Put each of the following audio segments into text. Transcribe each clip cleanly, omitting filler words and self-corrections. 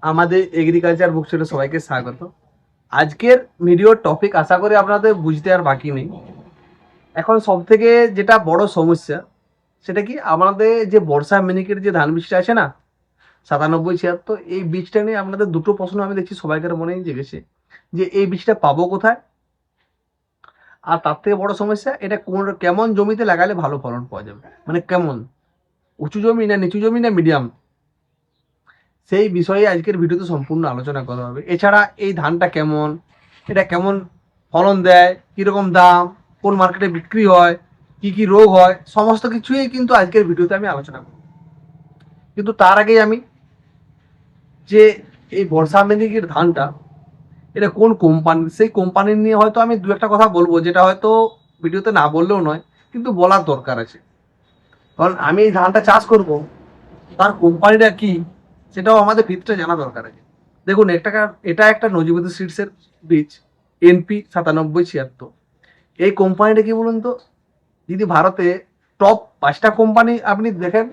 আমাদের এগ্রিকালচার বুকস্টলে সবাইকে স্বাগত। আজকের ভিডিওর টপিক আশা করি আপনাদের বুঝতে আর বাকি নেই। এখন সব থেকে যেটা বড় সমস্যা সেটা কি, আমাদের যে বর্ষা মিনিকেট যে ধান বীজটা আছে না, 97-76, এই বীজটা নিয়ে আপনাদের দুটো প্রশ্ন আমি দেখছি সবাইকার মনেই জেগেছে যে এই বীজটা পাবো কোথায়, আর তার থেকে বড় সমস্যা এটা কেমন জমিতে লাগালে ভালো ফলন পাওয়া যাবে, মানে কেমন, উঁচু জমি না নিচু জমি না মিডিয়াম, সেই বিষয়ে আজকের ভিডিওতে সম্পূর্ণ আলোচনা করা হবে। এছাড়া এই ধানটা কেমন, এটা কেমন ফলন দেয়, কীরকম দাম, কোন মার্কেটে বিক্রি হয়, কি কি রোগ হয়, সমস্ত কিছুই কিন্তু আজকের ভিডিওতে আমি আলোচনা করব। কিন্তু তার আগেই আমি যে এই বর্ষা মেদিনীর ধানটা এটা কোন কোম্পানির, সেই কোম্পানির নিয়ে হয়তো আমি দু একটা কথা বলবো, যেটা হয়তো ভিডিওতে না বললেও নয়, কিন্তু বলার দরকার আছে। কারণ আমি এই ধানটা চাষ করব, তার কোম্পানিটা কি সেটাও আমাদের ভিতরে জানা দরকার আছে। দেখুন, এটা একটা নজিবুদ্দি সিডসের বীজ NP 9776। এই কোম্পানিটা কি বলুন তো, যদি ভারতে টপ 5টা কোম্পানি আপনি দেখেন,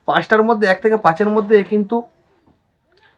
5টার মধ্যে 1 থেকে 5-এর মধ্যে কিন্তু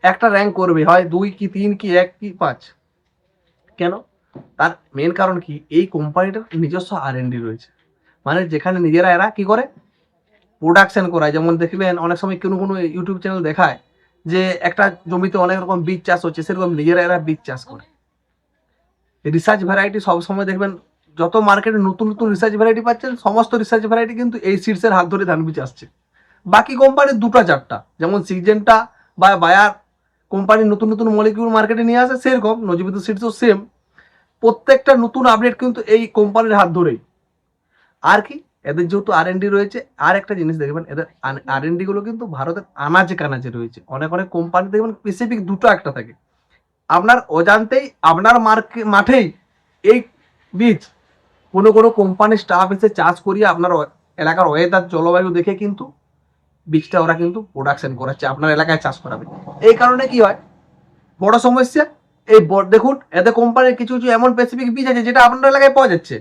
একটা র্যাঙ্ক করবে, হয় 2 কি 3 কি 1 কি 5। কেন? তার মেন কারণ কি, এই কোম্পানিটার নিজস্ব R&D রয়েছে, মানে যেখানে নিজেরা এরা কি করে প্রোডাকশন করায়। যেমন দেখবেন অনেক সময় কোনো ইউটিউব চ্যানেল দেখায় যে একটা জমিতে অনেক রকম বীজ চাষ হচ্ছে, সেরকম নিজেরা এরা বীজ চাষ করে। রিসার্চ ভ্যারাইটি সবসময় দেখবেন, যত মার্কেটে নতুন নতুন রিসার্চ ভ্যারাইটি পাচ্ছেন, সমস্ত রিসার্চ ভ্যারাইটি কিন্তু এই সিডসের হাত ধরে ধান বীজ আসছে। বাকি কোম্পানির 2টা 4টা, যেমন সিজেন্টা বা বায়ার কোম্পানির নতুন নতুন মলিকিউল মার্কেটে নিয়ে আসে, সেরকম নজিবুদ্দিন সিডসও সেম। প্রত্যেকটা নতুন আপডেট কিন্তু এই কোম্পানির হাত ধরেই। আর কি, এদের যেহেতু R&D রয়েছে, আর একটা জিনিস দেখবেন, এদের R&D গুলো কিন্তু ভারতের আনাচে কানাচে রয়েছে। অনেক অনেক কোম্পানি দেখবেন স্পেসিফিক 2টা 1টা থাকে, আপনার অজান্তেই আপনার মাঠেই এই বীজ কোনো কোম্পানির স্টাফ এসে চাষ করিয়ে আপনার এলাকার ওয়েদার জলবায়ু দেখে কিন্তু বীজটা ওরা কিন্তু প্রোডাকশন করাচ্ছে, আপনার এলাকায় চাষ করাবে। এই কারণে কি হয়, বড় সমস্যা এই দেখুন, এদের কোম্পানির কিছু কিছু এমন স্পেসিফিক বীজ আছে যেটা আপনার এলাকায় পাওয়া যাচ্ছে,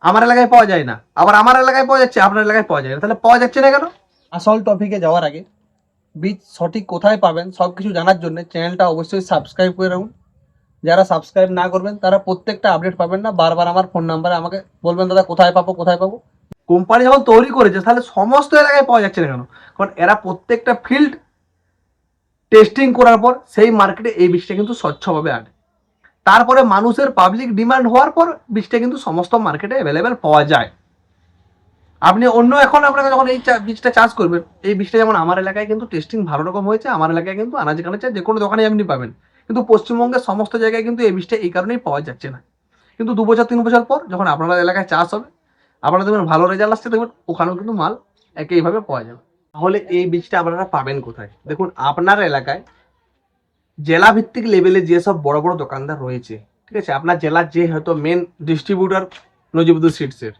আমার এলাকায় পাওয়া যায় না, আবার আমার এলাকায় পাওয়া যাচ্ছে, আপনার এলাকায় পাওয়া যায় না। তাহলে পাওয়া যাচ্ছে না কেন? আসল টপিকে যাওয়ার আগে বীজ সঠিক কোথায় পাবেন সব কিছু জানার জন্য চ্যানেলটা অবশ্যই সাবস্ক্রাইব করে রাখুন। যারা সাবস্ক্রাইব না করবেন তারা প্রত্যেকটা আপডেট পাবেন না। বারবার আমার ফোন নাম্বারে আমাকে বলবেন, দাদা কোথায় পাবো কোথায় পাবো। কোম্পানি যখন তৈরি করেছে তাহলে সমস্ত এলাকায় পাওয়া যাচ্ছে না কেন? কারণ এরা প্রত্যেকটা ফিল্ড টেস্টিং করার পর সেই মার্কেটে এই বীজটা কিন্তু স্বচ্ছভাবে আনে। তারপরে মানুষের পাবলিক ডিমান্ড হওয়ার পর বীজটা কিন্তু সমস্ত মার্কেটে অ্যাভেলেবেল পাওয়া যায়। আপনি অন্য এখন আপনাকে যখন এই বীজটা চাষ করবেন, এই বীজটা যেমন আমার এলাকায় কিন্তু টেস্টিং ভালো রকম হয়েছে, আমার এলাকায় কিন্তু আনাচে কানাচে যে কোনো দোকানে আপনি পাবেন, কিন্তু পশ্চিমবঙ্গের সমস্ত জায়গায় কিন্তু এই বীজটা এই কারণেই পাওয়া যাচ্ছে না। কিন্তু 2 বছর 3 বছর পর যখন আপনার এলাকায় চাষ হবে, আপনারা দেখবেন ভালো রেজাল্ট আসছে, দেখবেন ওখানেও কিন্তু মাল একইভাবে পাওয়া যাবে। তাহলে এই বীজটা আপনারা পাবেন কোথায়? দেখুন, আপনার এলাকায় জেলা ভিত্তিক লেভেলে যেসব বড় বড় দোকানদার রয়েছে, ঠিক আছে, আপনার জেলার যে হয়তো মেন ডিস্ট্রিবিউটার নজিবুদ্দিন সিডসের,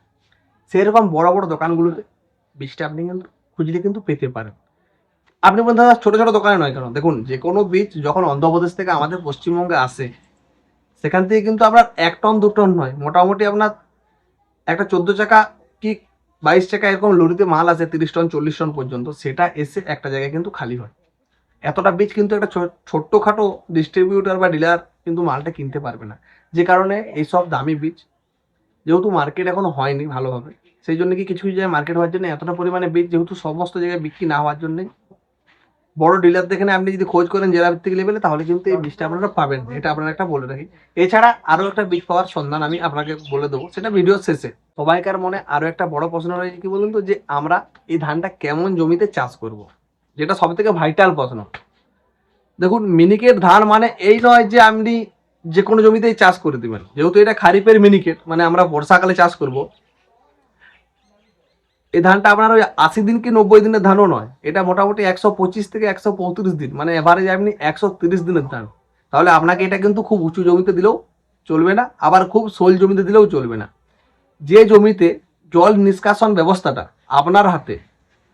সেরকম বড় বড় দোকানগুলোতে বীজটা আপনি কিন্তু খুঁজলে কিন্তু পেতে পারেন। আপনি বলতে ছোট ছোট দোকানে নয় কেন, দেখুন যে কোনো বীজ যখন অন্ধ্রপ্রদেশ থেকে আমাদের পশ্চিমবঙ্গে আসে, সেখান থেকে কিন্তু আপনার 1 টন 2 টন নয়, মোটামুটি আপনার একটা 14 চাকা কি 22 চাকা এরকম লরিতে মাল আসে, 30 টন 40 টন পর্যন্ত, সেটা এসে একটা জায়গায় কিন্তু খালি হয়। এতটা বীজ কিন্তু একটা ছোট্টখাটো ডিস্ট্রিবিউটার বা ডিলার কিন্তু মালটা কিনতে পারবে না। যে কারণে এইসব দামি বীজ, যেহেতু মার্কেট এখনো হয়নি ভালোভাবে, সেই জন্য কি কিছু কিছু জায়গায় মার্কেট হওয়ার জন্য এতটা পরিমাণে বীজ যেহেতু সমস্ত জায়গায় বিক্রি না হওয়ার জন্য, বড় ডিলার দেখেন আপনি যদি খোঁজ করেন জেলা ভিত্তিক লেভেলে, তাহলে কিন্তু এই বীজটা আপনারা পাবেন। এটা আপনারা একটা বলে রাখি। এছাড়া আরো একটা বীজ পাওয়ার সন্ধান আমি আপনাকে বলে দেবো, সেটা ভিডিওর শেষে। সবাইকার মনে আরো একটা বড় প্রশ্ন রয়েছে, কি বলুন তো, যে আমরা এই ধানটা কেমন জমিতে চাষ করব, যেটা সব থেকে ভাইটাল প্রশ্ন। দেখুন, মিনিকেট ধান মানে এই নয় যে আপনি যে কোনো জমিতেই চাষ করে দিবেন। যেহেতু এটা খারিফের মিনিকেট, মানে আমরা বর্ষাকালে চাষ করব, এই ধানটা আপনার ওই 80 দিন কি 90 দিনের ধানও নয়, এটা মোটামুটি 125 থেকে 135 দিন, মানে এভারেজ আপনি 130 দিনের ধান। তাহলে আপনাকে এটা কিন্তু খুব উঁচু জমিতে দিলেও চলবে না, আবার খুব শোল জমিতে দিলেও চলবে না। যে জমিতে জল নিষ্কাশন ব্যবস্থাটা আপনার হাতে,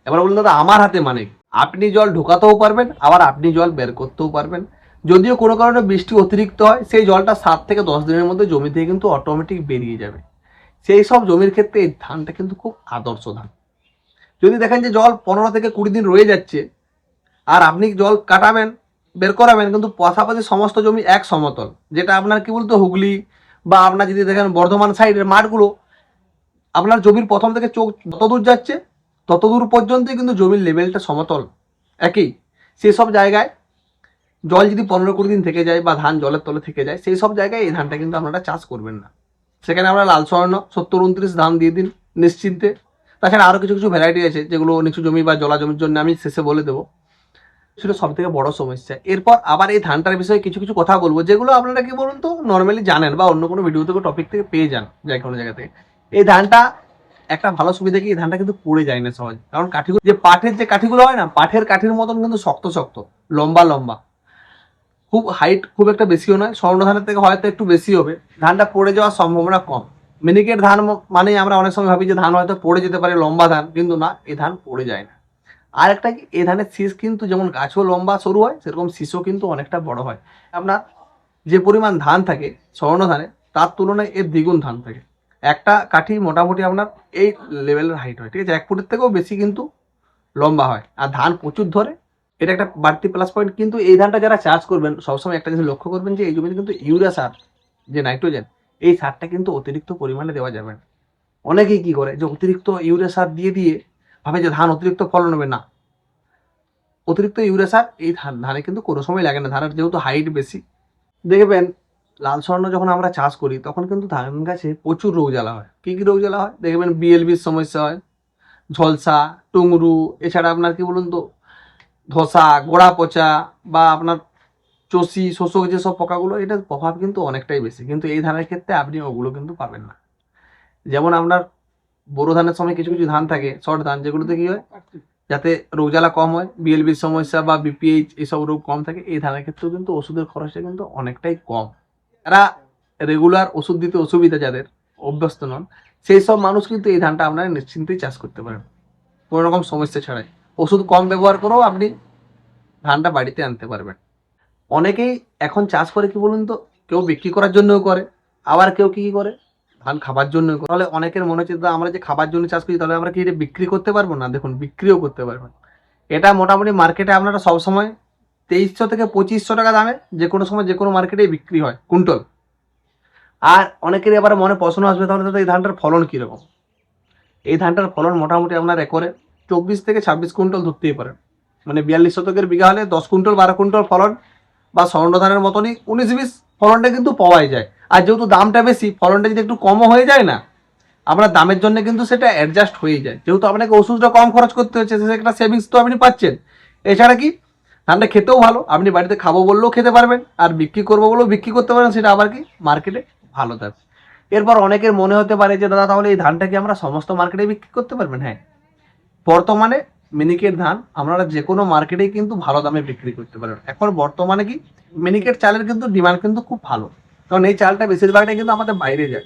এবার বলুন দাদা আমার হাতে মানে আপনি জল ঢোকাতেও পারবেন, আবার আপনি জল বের করতেও পারবেন। যদিও কোনো কারণে বৃষ্টি অতিরিক্ত হয়, সেই জলটা 7 থেকে 10 দিনের মধ্যে জমি থেকে কিন্তু অটোমেটিক বেরিয়ে যাবে। সেই সব জমির ক্ষেত্রে এই ধানটা কিন্তু খুব আদর্শ ধান। যদি দেখেন যে জল 15 থেকে 20 দিন রয়ে যাচ্ছে, আর আপনি জল কাটাবেন বের করাবেন, কিন্তু পাশাপাশি সমস্ত জমি এক সমতল, যেটা আপনার কি বলতো হুগলি বা আপনার যদি দেখেন বর্ধমান সাইডের মাঠগুলো, আপনার জমির প্রথম থেকে চোখ যত দূর যাচ্ছে তত দূর পর্যন্তই কিন্তু জমির লেভেলটা সমতল একই। সেই সব জায়গায় জল যদি 15-20 দিন থেকে যায় বা ধান জলের তলে থেকে যায়, সেই সব জায়গায় এই ধানটা কিন্তু আপনারা চাষ করবেন না। সেখানে আমরা লাল স্বর্ণ 70-29 ধান দিয়ে দিন নিশ্চিন্তে। তাছাড়া আরও কিছু কিছু ভ্যারাইটি আছে যেগুলো নিচু জমি বা জলা জমির জন্য আমি শেষে বলে দেবো। সেটা সব থেকে বড় সমস্যা। এরপর আবার এই ধানটার বিষয়ে কিছু কিছু কথা বলবো, যেগুলো আপনারা কি বলুন তো নর্মালি জানেন বা অন্য কোনো ভিডিও থেকে টপিক থেকে পেয়ে যান যে কোনো জায়গা থেকে। এই ধানটা একটা ভালো সুবিধা কি, এই ধানটা কিন্তু পড়ে যায় না সহজ, কারণ কাঠিগুলো যে পাঠের যে কাঠিগুলো হয় না, পাঠের কাঠির মতন কিন্তু শক্ত শক্ত, লম্বা লম্বা, খুব হাইট খুব একটা বেশিও নয়, স্বর্ণ ধানের থেকে হয়তো একটু বেশি হবে। ধানটা পড়ে যাওয়ার সম্ভাবনা কম। মিনিকেট ধান মানে আমরা অনেক সময় ভাবি যে ধান হয়তো পড়ে যেতে পারে, লম্বা ধান, কিন্তু না, এই ধান পড়ে যায় না। আর একটা কি, এই ধানের শীষ কিন্তু যেমন গাছও লম্বা সরু হয়, সেরকম শীষও কিন্তু অনেকটা বড় হয়। আপনার যে পরিমাণ ধান থাকে স্বর্ণ ধানে, তার তুলনায় এর দ্বিগুণ ধান থাকে। একটা কাঠি মোটামুটি আপনার এই লেভেলের হাইট হয়, ঠিক আছে, 1 ফুটের থেকেও বেশি কিন্তু লম্বা হয়, আর ধান প্রচুর ধরে। এটা একটা বাড়তি প্লাস পয়েন্ট। কিন্তু এই ধানটা যারা চাষ করবেন সবসময় একটা জিনিস লক্ষ্য করবেন যে এই জমিতে কিন্তু ইউরিয়া সার, যে নাইট্রোজেন, এই সারটা কিন্তু অতিরিক্ত পরিমাণে দেওয়া যাবে না। অনেকেই কি করে যে অতিরিক্ত ইউরিয়া সার দিয়ে দিয়ে ভাবে যে ধান অতিরিক্ত ফলন হবে। না, অতিরিক্ত ইউরিয়া সার এই ধানে কিন্তু কোনো সময় লাগে না। ধানের যেহেতু হাইট বেশি, দেখবেন লাল স্বর্ণ যখন আমরা চাষ করি তখন কিন্তু ধান গাছে প্রচুর রোগ জ্বালা হয়। কী কী রোগ জ্বালা হয় দেখবেন, বিএলবির সমস্যা হয়, ঝলসা, টুংরু, এছাড়া আপনার কি বলুন তো ধসা, গোড়া পচা, বা আপনার চষি, শোষক, যেসব পোকাগুলো, এটার প্রভাব কিন্তু অনেকটাই বেশি। কিন্তু এই ধানের ক্ষেত্রে আপনি ওগুলো কিন্তু পাবেন না। যেমন আপনার বোরো ধানের সময় কিছু কিছু ধান থাকে শর্ট ধান, যেগুলোতে কি হয় যাতে রোগ জ্বালা কম হয়, বিএলবির সমস্যা বা বিপিএইচ এইসব রোগ কম থাকে, এই ধানের ক্ষেত্রেও কিন্তু ওষুধের খরচটা কিন্তু অনেকটাই কম। যারা রেগুলার ওষুধ দিতে অসুবিধা, যাদের অভ্যস্ত নন, সেই সব মানুষ কিন্তু এই ধানটা আপনারা নিশ্চিন্তেই চাষ করতে পারেন কোনো রকম সমস্যা ছাড়াই। ওষুধ কম ব্যবহার করেও আপনি ধানটা বাড়িতে আনতে পারবেন। অনেকেই এখন চাষ করে কি বলুন তো, কেউ বিক্রি করার জন্যও করে, আবার কেউ কি করে ধান খাবার জন্য করে। তাহলে অনেকের মনে হচ্ছে আমরা যে খাবার জন্য চাষ করি, তাহলে আমরা কি এটা বিক্রি করতে পারবো না? দেখুন, বিক্রিও করতে পারবেন। এটা মোটামুটি মার্কেটে আপনারা সবসময় 2300 থেকে 2500 টাকা দামে যে কোনো সময় যে কোনো মার্কেটেই বিক্রি হয় কুইন্টল। আর অনেকেরই আবার মনে প্রশ্ন আসবে, তাহলে তো এই ধানটার ফলন কীরকম? এই ধানটার ফলন মোটামুটি আপনার একরে 24 থেকে 26 কুইন্টল ধরতেই পারেন। মানে 42 শতকের বিঘা হলে 10 কুইন্টল 12 কুইন্টল ফলন, বা স্বর্ণ ধানের মতনই 19-20 ফলনটা কিন্তু পাওয়াই যায়। আর যেহেতু দামটা বেশি, ফলনটা যদি একটু কমও হয়ে যায় না, আপনার দামের জন্য কিন্তু সেটা অ্যাডজাস্ট হয়ে যায়। যেহেতু আপনাকে ওষুধটা কম খরচ করতে হচ্ছে, সেটা সেভিংস তো আপনি পাচ্ছেন। এছাড়া কি, ধানটা খেতেও ভালো, আপনি বাড়িতে খাবো বললেও খেতে পারবেন, আর বিক্রি করবো বলেও বিক্রি করতে পারেন, সেটা আবার কি মার্কেটে ভালো থাকবে। এরপর অনেকের মনে হতে পারে যে দাদা, তাহলে এই ধানটা কি আমরা সমস্ত মার্কেটে বিক্রি করতে পারবেন? হ্যাঁ, বর্তমানে মিনিকেট ধান আপনারা যে কোনো মার্কেটেই কিন্তু ভালো দামে বিক্রি করতে পারেন। এখন বর্তমানে কি, মিনিকেট চালের কিন্তু ডিমান্ড কিন্তু খুব ভালো, কারণ এই চালটা বেশিরভাগটাই কিন্তু আমাদের বাইরে যায়,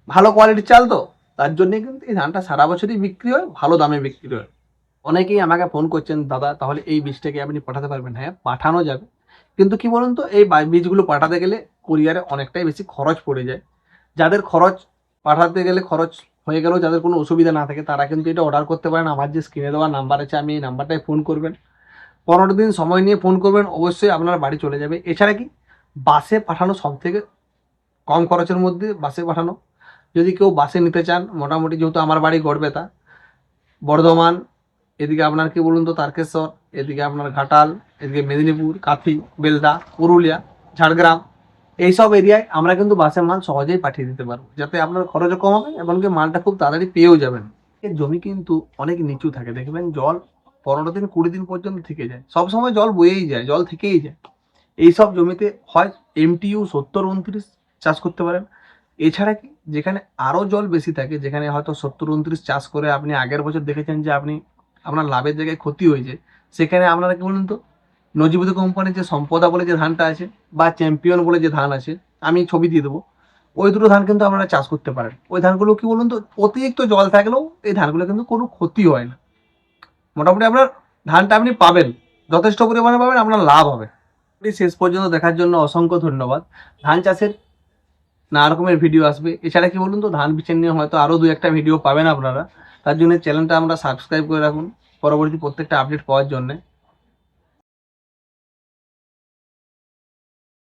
ভালো কোয়ালিটির চাল, তো তার জন্যে কিন্তু এই ধানটা সারা বছরই বিক্রি হয়, ভালো দামে বিক্রি হয়। অনেকেই আমাকে ফোন করছেন, দাদা তাহলে এই বীজটাকে আপনি পাঠাতে পারবেন? হ্যাঁ, পাঠানো যাবে, কিন্তু কি বলুন তো, এই বীজগুলো পাঠাতে গেলে কুরিয়ারে অনেকটাই বেশি খরচ পড়ে যায়। যাদের খরচ পাঠাতে গেলে খরচ হয়ে গেলেও যাদের কোনো অসুবিধা না থাকে, তারা কিন্তু এটা অর্ডার করতে পারেন। আমার যে স্ক্রিনে দেওয়া নাম্বার আছে, আমি এই নাম্বারটায় ফোন করবেন, 15 দিন সময় নিয়ে ফোন করবেন, অবশ্যই আপনার বাড়ি চলে যাবে। এছাড়া কি, বাসে পাঠানো সব থেকে কম খরচের মধ্যে বাসে পাঠানো। যদি কেউ বাসে নিতে চান, মোটামুটি যেহেতু আমার বাড়ি গড়বেতা, বর্ধমান, এদিকে আপনার কি বলুন তো তারকেশ্বর, এদিকে আপনার ঘাটাল, এদিকে মেদিনীপুর, কাথি, বেলদা, পুরুলিয়া, ঝাড়গ্রাম, এইসব এরিয়ায় আমরা কিন্তু বাসে মাল সহজেই পাঠিয়ে দিতে পারবো, যাতে আপনার খরচও কম হবে, এমনকি মালটা খুব তাড়াতাড়ি পেয়েও যাবেন। এর জমি কিন্তু অনেক নিচু থাকে, দেখবেন জল 15 দিন 20 দিন পর্যন্ত থেকে যায়, সবসময় জল বয়েই যায়, জল থেকেই যায়। এইসব জমিতে হয় MTU 70-29 চাষ করতে পারেন। এছাড়া কি, যেখানে আরও জল বেশি থাকে, যেখানে হয়তো 70-29 চাষ করে আপনি আগের বছর দেখেছেন যে আপনার লাভের জায়গায় ক্ষতি হয়েছে, সেখানে আপনারা কি বলুন তো, নজিবুদ্দি কোম্পানির যে সম্পদা বলে যে ধানটা আছে, বা চ্যাম্পিয়ন বলে যে ধান আছে, আমি ছবি দিয়ে দেবো, ওই দুটো ধান কিন্তু আপনারা চাষ করতে পারেন। ওই ধানগুলো কি বলুন তো, অতিরিক্ত জল থাকলেও এই ধানগুলো কিন্তু কোনো ক্ষতি হয় না। মোটামুটি আপনার ধানটা আপনি পাবেন, যথেষ্ট পরিমাণে পাবেন, আপনার লাভ হবে। শেষ পর্যন্ত দেখার জন্য অসংখ্য ধন্যবাদ। ধান চাষের নানা রকমের ভিডিও আসবে। এছাড়া কি বলুন তো, ধান বিচেন নিয়ে হয়তো আরও 2-1টা ভিডিও পাবেন আপনারা। তার জন্য চ্যানেলটা আমরা সাবস্ক্রাইব করে রাখুন পরবর্তী প্রত্যেকটা আপডেট পাওয়ার জন্যে।